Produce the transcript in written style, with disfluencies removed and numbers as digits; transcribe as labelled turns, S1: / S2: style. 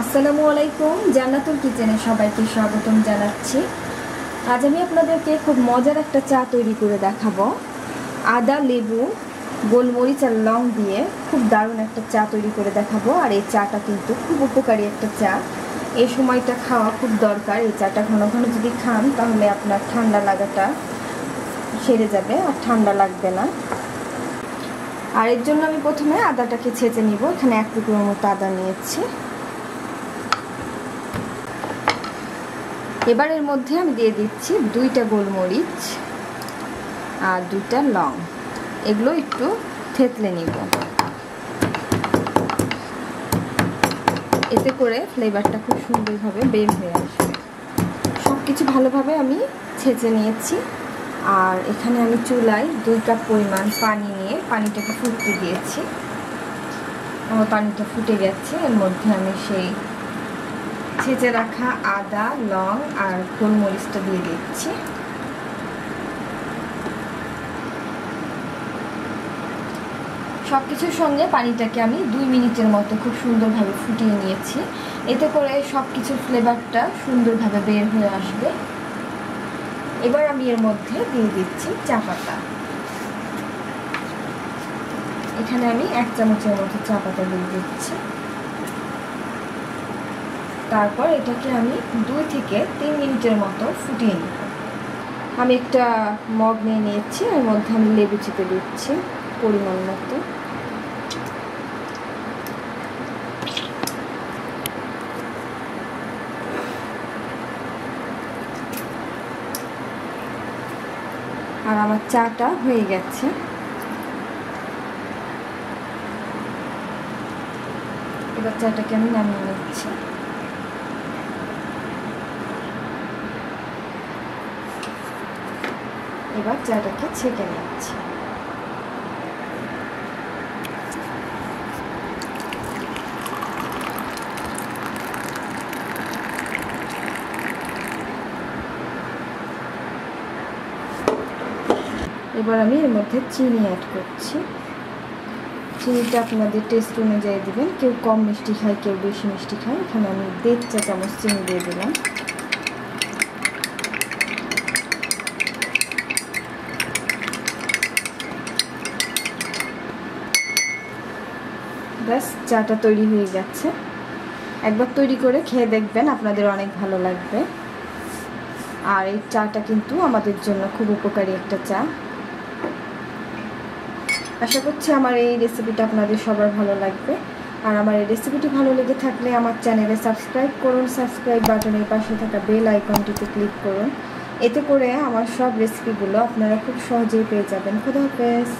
S1: আসসালামু আলাইকুম, জান্নাতুল কিচেনে সবাইকে স্বাগতম জানাচ্ছি। আজ আমি আপনাদেরকে খুব মজার একটা চা তৈরি করে দেখাবো। আদা, লেবু, গোলমরিচ আর লং দিয়ে খুব দারুণ একটা চা তৈরি করে দেখাবো। আর এই চাটা কিন্তু খুব উপকারী একটা চা। এই সময়টা খাওয়া খুব দরকার। এই চাটা ঘন ঘন যদি খান তাহলে আপনার ঠান্ডা লাগাটা সেরে যাবে আর ঠান্ডা লাগবে না। আর এর জন্য আমি প্রথমে আদাটাকে ছেঁচে নিব। এখানে 1 টুকরোর মতো আদা নিয়েছি। এবার এর মধ্যে আমি দিয়ে দিচ্ছি 2টা গোলমরিচ আর 2টা লং। এগুলো একটু থেতলে নিব, এতে করে ফ্লেভারটা খুব সুন্দরভাবে বের হয়ে আসবে। সব কিছু ভালোভাবে আমি ছেঁচে নিয়েছি। আর এখানে আমি চুলায় 2 কাপ পরিমাণ পানি নিয়ে পানিটাকে ফুটতে দিয়েছি। আমার পানিটা ফুটে গেছে। এর মধ্যে আমি সেই ছেঁচে রাখা আদা, লং আর গোলমরিচটা দিয়ে দিচ্ছি। সব কিছুর সঙ্গে পানিটাকে আমি 2 মিনিটের মতো খুব সুন্দরভাবে ফুটিয়ে নিয়েছি। এতে করে সব কিছুর ফ্লেভারটা সুন্দরভাবে বের হয়ে আসবে। এবার আমি এর মধ্যে দিয়ে দিচ্ছি চা পাতা। এখানে আমি 1 চামচের মতো চা পাতা দিয়ে দিচ্ছি। তারপর এটাকে আমি 2 থেকে 3 মিনিটের মতো ফুটিয়ে নেব। আমি একটা মগ নিয়ে নিয়েছি, এর মধ্যে আমি লেবু চিপে দিচ্ছি পরিমাণ মতো। আর আমার চাটা হয়ে গেছে। এবার চাটাকে আমি নামিয়ে নিচ্ছি। এবার চাটাকে ছেঁকে নিচ্ছি। এবার আমি এর মধ্যে চিনি অ্যাড করছি। চিনিটা আপনাদের টেস্ট অনুযায়ী দিবেন। কেউ কম মিষ্টি খায়, কেউ বেশি মিষ্টি খায়। এখানে আমি 1.5 চা চামচ চিনি দিয়ে দিলাম। ব্যাস, চাটা তৈরি হয়ে গেছে। একবার তৈরি করে খেয়ে দেখবেন, আপনাদের অনেক ভালো লাগবে। আর এই চাটা কিন্তু আমাদের জন্য খুব উপকারী একটা চা। আশা করছি আমার এই রেসিপিটা আপনাদের সবার ভালো লাগবে। আর আমার এই রেসিপিটি ভালো লেগে থাকলে আমার চ্যানেলে সাবস্ক্রাইব করুন। সাবস্ক্রাইব বাটনের পাশে থাকা বেল আইকনটিতে ক্লিক করুন। এতে করে আমার সব রেসিপিগুলো আপনারা খুব সহজেই পেয়ে যাবেন। খোদা হাফেজ।